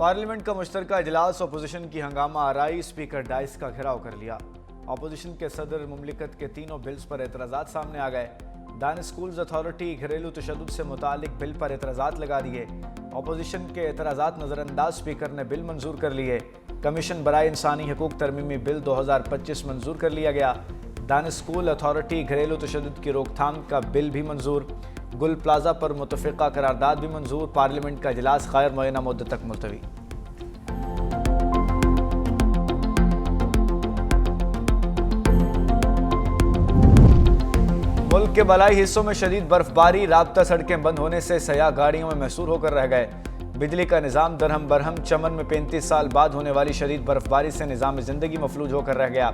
Parliament का मुश्तरका इजलास opposition की हंगामा आराई स्पीकर डाइस का घेराव कर लिया। अपोजिशन के सदर मुमलिकत के तीनों बिल्स पर एतराज़ात सामने आ गए। दानिश स्कूल्स अथॉरिटी घरेलू तशद्दुद से मुतालिक बिल पर एतराज़ात लगा दिए। अपोजिशन के एतराज़ात नज़रअंदाज स्पीकर ने बिल मंजूर कर लिए। कमीशन बराए इंसानी हकूक़ तरमीमी बिल 2025 मंजूर कर लिया गया। दानिश स्कूल अथॉरिटी घरेलू तशद्दुद की रोकथाम का बिल भी मंजूर। गुल प्लाजा पर मुतफ़िक़ा करारदाद भी मंजूर। पार्लियामेंट का इजलास गैर मुअय्यना मुद्दत तक मुलतवी। मुल्क के बलाई हिस्सों में शदीद बर्फबारी, राब्ता सड़कें बंद होने से सयाह गाड़ियों में महसूर होकर रह गए। बिजली का निज़ाम दरहम बरहम। चमन में 35 साल बाद होने वाली शदीद बर्फबारी से निज़ाम ज़िंदगी मफलूज होकर रह गया।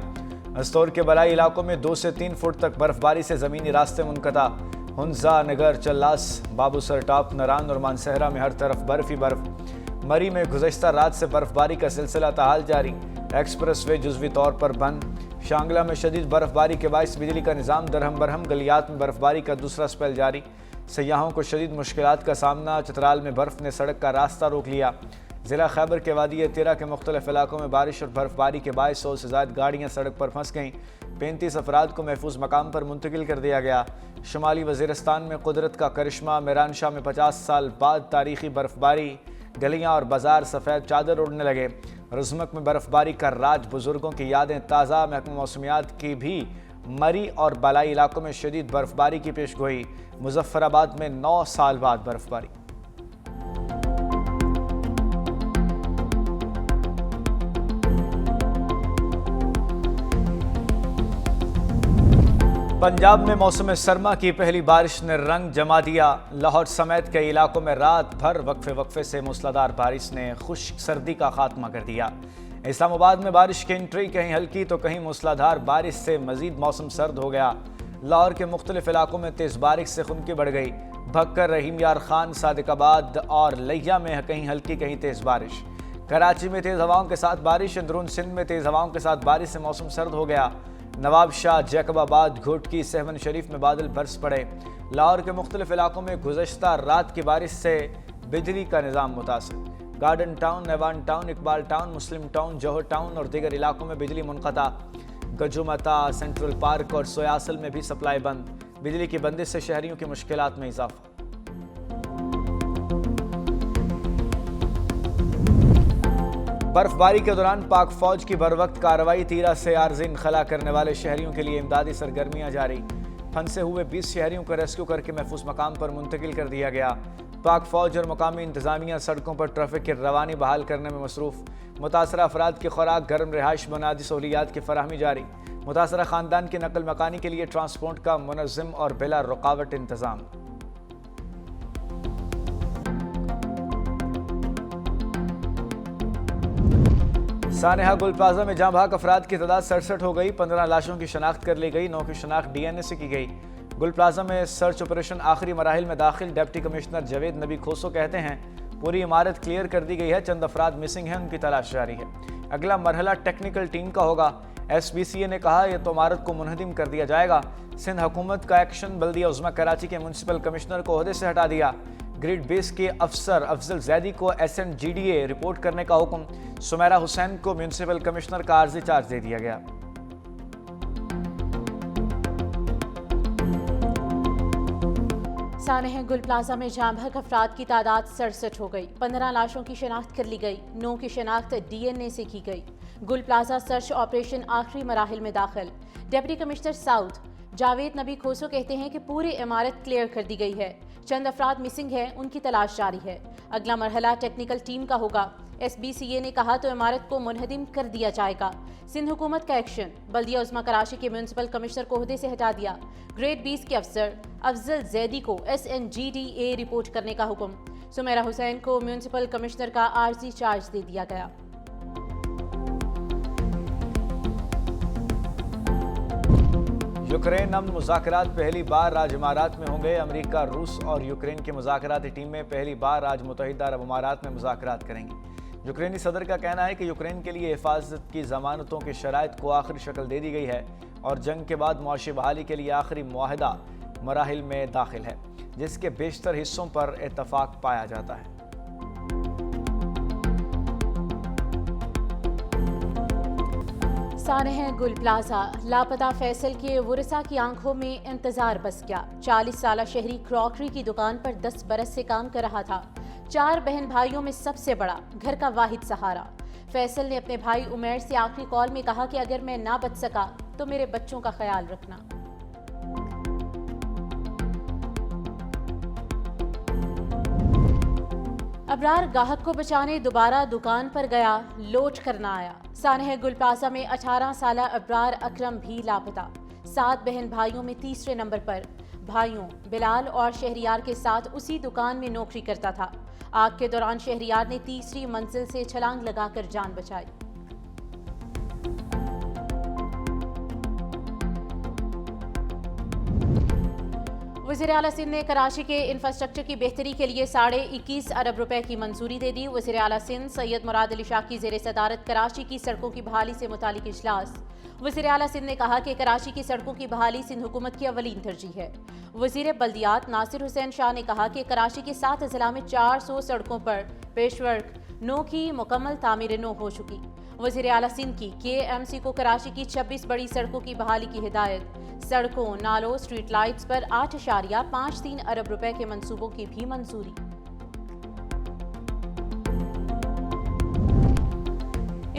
अस्तौर के बलाई इलाकों में 2 से 3 फुट तक बर्फबारी से ज़मीनी रास्ते मुनक़ता। हुंजा, नगर, चल्लास, बाबूसर टॉप, नरान और मानसहरा में हर तरफ बर्फ ही बर्फ। मरी में गुज़श्ता रात से बर्फबारी का सिलसिला ताहाल जारी। एक्सप्रेस वे जुज़वी तौर पर बंद। शांगला में शदीद बर्फबारी के बायस बिजली का निज़ाम दरहम बरहम। गलियात में बर्फबारी का दूसरा स्पेल जारी। सयाहों को शदीद मुश्किलात का सामना। चतराल में बर्फ़ ने सड़क का रास्ता रोक लिया। ज़िला खैबर के वादी तिरा के मुख्तलिफ इलाकों में बारिश और बर्फबारी के बायस 100 से ज़ायद गाड़ियाँ सड़क पर फंस गईं। 35 अफराद को महफूज मकाम पर मुंतकिल कर दिया गया। शुमाली वज़ीरिस्तान में कुदरत का करिश्मा। मेरानशाह में 50 साल बाद तारीखी बर्फबारी। गलियाँ और बाजार सफ़ेद चादर उड़ने लगे। रज़मक में बर्फबारी का राज, बुजुर्गों की यादें ताज़ा। महकमा मौसमियात की भी मरी और बलाई इलाकों में शदीद बर्फबारी की पेशगोई। मुजफ्फराबाद में 9 साल बाद बर्फबारी। पंजाब में मौसम सरमा की पहली बारिश ने रंग जमा दिया। लाहौर समेत कई इलाकों में रात भर वक्फे से मूसलाधार बारिश ने खुश्क सर्दी का खात्मा कर दिया। इस्लामाबाद में बारिश की एंट्री कहीं हल्की तो कहीं मूसलाधार बारिश से मजीद मौसम सर्द हो गया। लाहौर के मुख्तलिफ इलाकों में तेज़ बारिश से खुनकी बढ़ गई। भक्कर, रहीम यार खान, सादिकाबाद और लिया में कहीं हल्की कहीं तेज़ बारिश। कराची में तेज़ हवाओं के साथ बारिश। अंदरून सिंध में तेज़ हवाओं के साथ बारिश से मौसम सर्द हो गया। नवाब शाह, जैकबाबाद, घोटकी, सहवन शरीफ में बादल बरस पड़े। लाहौर के मुख्तलिफ इलाकों में गुज़श्ता रात की बारिश से बिजली का निज़ाम मुतासिर। Garden Town, Aiwan Town, Iqbal Town, Muslim Town, Johar Town और दीगर इलाकों में बिजली मुनक़ता। गजुमता, सेंट्रल पार्क और सोयासल में भी सप्लाई बंद। बिजली की बंदिश से शहरियों की मुश्किलात में इजाफा। बर्फबारी के दौरान पाक फौज की बर वक्त कार्रवाई। तीरा से आर्जिन खला करने वाले शहरियों के लिए इमदादी सरगर्मियां जारी। फंसे हुए 20 शहरियों को रेस्क्यू करके महफूज मकाम पर मुंतकिल कर दिया गया। पाक फौज और मकामी इंतजामिया सड़कों पर ट्रैफिक की रवानी बहाल करने में मसरूफ। मुतासरा अफराद की खुराक, गर्म रिहाइश, बुनियादी सहूलियात की फराहमी जारी। मुतासरा ख़ानदान की नकल मकानी के लिए ट्रांसपोर्ट का मुनज़्ज़म और बिला रुकावट इंतज़ाम। सानेहा गुल प्लाजा में जहां भाग अफराद की तादाद 67 हो गई। 15 लाशों की शनाख्त कर ली गई। 9 की शनाख्त DNA से की गई। गुल प्लाजा में सर्च ऑपरेशन आखिरी मराहिल में दाखिल। डिप्टी कमिश्नर जावेद नबी खोसो कहते हैं पूरी इमारत क्लियर कर दी गई है। चंद अफराद मिसिंग हैं, उनकी तलाश जारी है। अगला मरहला टेक्निकल टीम का होगा। SBCA ने कहा यह तो इमारत को मुनहदिम कर दिया जाएगा। सिंध हुकूमत का एक्शन। बल्दिया उज़्मा कराची के म्यूनसिपल कमिश्नर को ओहदे से हटा दिया। ग्रिड बेस के अफसर अफजल जैदी को SNGDA रिपोर्ट करने का हुक्म। सुमेरा हुसैन को म्यूनसिपल कमिश्नर का आर्जी चार्ज दे दिया गया। सानेहा गुल प्लाजा में जाम भाग अफराद की तादाद 67 हो गई। 15 लाशों की शनाख्त कर ली गई। 9 की शनाख्त DNA से की गई। गुल प्लाजा सर्च ऑपरेशन आखिरी मराहिल में दाखिल। डिप्टी कमिश्नर साउथ जावेद नबी खोसो कहते हैं कि पूरी इमारत क्लियर कर दी गई है। चंद अफराद मिसिंग हैं, उनकी तलाश जारी है। अगला मरहला टेक्निकल टीम का होगा। SBCA ने कहा तो इमारत को मुनहदिम कर दिया जाएगा। सिंध हुकूमत का एक्शन। बल्दिया उज़्मा कराची के म्यूनसिपल कमिश्नर को ओहदे से हटा दिया। ग्रेड 20 के अफसर अफजल जैदी को SNGDA रिपोर्ट करने का हुक्म। सुमेरा हुसैन को म्यूनसिपल कमिश्नर का आर्जी चार्ज दे दिया गया। यूक्रेन अमन मुज़ाकरात पहली बार आज इमारात में होंगे। अमेरिका, रूस और यूक्रेन की मुज़ाकराती टीमें पहली बार आज मुत्तहिदा अरब अमारात में मुज़ाकरात करेंगी। यूक्रेनी सदर का कहना है कि यूक्रेन के लिए हिफाजत की ज़मानतों की शराइत को आखिरी शक्ल दे दी गई है और जंग के बाद मुआशी बहाली के लिए आखिरी मुआहदा मराहिल में दाखिल है, जिसके बेशतर हिस्सों पर इत्तफाक पाया जाता है। सानह गुल प्लाजा लापता फैसल के वुरसा की आंखों में इंतजार बस गया। 40 साला शहरी क्रॉकरी की दुकान पर 10 बरस से काम कर रहा था। 4 बहन भाइयों में सबसे बड़ा, घर का वाहिद सहारा। फैसल ने अपने भाई उमैर से आखिरी कॉल में कहा कि अगर मैं ना बच सका तो मेरे बच्चों का ख्याल रखना। अबरार गाहक को बचाने दोबारा दुकान पर गया, लौट कर ना आया। सानह गुल प्लाजा में 18 साला अबरार अकरम भी लापता। 7 बहन भाइयों में तीसरे नंबर पर। भाइयों बिलाल और शहरियार के साथ उसी दुकान में नौकरी करता था। आग के दौरान शहरियार ने तीसरी मंजिल से छलांग लगाकर जान बचाई। वज़ीर आला सिंध ने कराची के इंफ्रास्ट्रक्चर की बेहतरी के लिए 21.5 अरब रुपए की मंजूरी दे दी। वज़ीर आला सिंध सैयद मुराद अली शाह की ज़ेर सदारत कराची की सड़कों की बहाली से मुतालिक इजलास। वज़ीर आला सिंध ने कहा कि कराची की सड़कों की बहाली सिंध हुकूमत की अवलीन तरजीह है। वज़ीर बल्दियात नासिर हुसैन शाह ने कहा कि कराची के 7 जिला में 400 सड़कों पर पेशवर्क 9 की मुकम्मल तामीर नो हो चुकी। वज़ीर आला सिंध की KMC को कराची की 26 बड़ी सड़कों की बहाली की हिदायत। सड़कों, नालों, स्ट्रीट लाइट्स पर 8.53 अरब रुपए के मंसूबों की भी मंजूरी।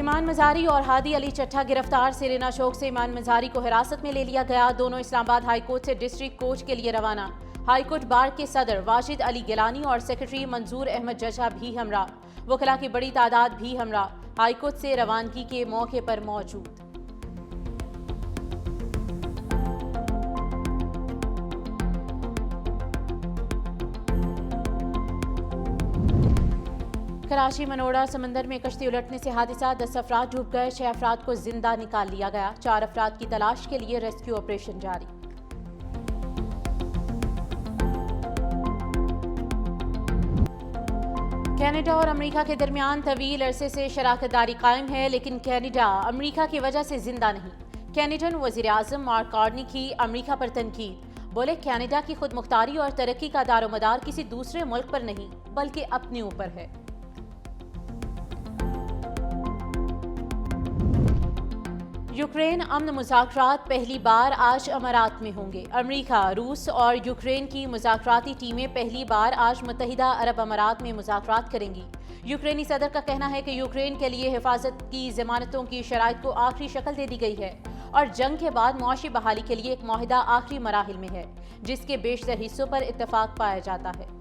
ईमान मजारी और हादी अली चट्ठा गिरफ्तार। सेरेना चौक से ईमान मजारी को हिरासत में ले लिया गया। दोनों इस्लामाबाद हाई कोर्ट से डिस्ट्रिक्ट कोर्ट के लिए रवाना। हाई कोर्ट बार के सदर वाजिद अली गिलानी और सेक्रेटरी मंजूर अहमद जजा भी हमरा। वकला की बड़ी तादाद भी हमरा हाई कोर्ट से रवानगी के मौके पर मौजूद। कराची मनोड़ा समंदर में कश्ती उलटने से हादसा, 10 अफराद डूब गए, 6 अफराद को जिंदा निकाल लिया गया। 4 अफराद की तलाश के लिए रेस्क्यू ऑपरेशन जारी। कनाडा और अमेरिका के दरमियान तवील अरसे से शराकतदारी कायम है, लेकिन कनाडा अमेरिका की वजह से जिंदा नहीं। कैनेडियन वजीर आजम मार्क कार्नी की अमेरिका पर तनकीद। बोले कनाडा की खुद मुख्तारी और तरक्की का दारोमदार किसी दूसरे मुल्क पर नहीं बल्कि अपने ऊपर है। यूक्रेन अमन मुज़ाकरात पहली बार आज अमारात में होंगे। अमेरिका, रूस और यूक्रेन की मुज़ाकराती टीमें पहली बार आज मुत्तहिदा अरब अमारात में मुज़ाकरात करेंगी। यूक्रेनी सदर का कहना है कि यूक्रेन के लिए हिफाजत की ज़मानतों की शराइत को आखिरी शक्ल दे दी गई है और जंग के बाद मुआशी बहाली के लिए एक मुआहिदा आखिरी मराहिल में है, जिसके बेशतर हिस्सों पर इत्तफाक पाया जाता है।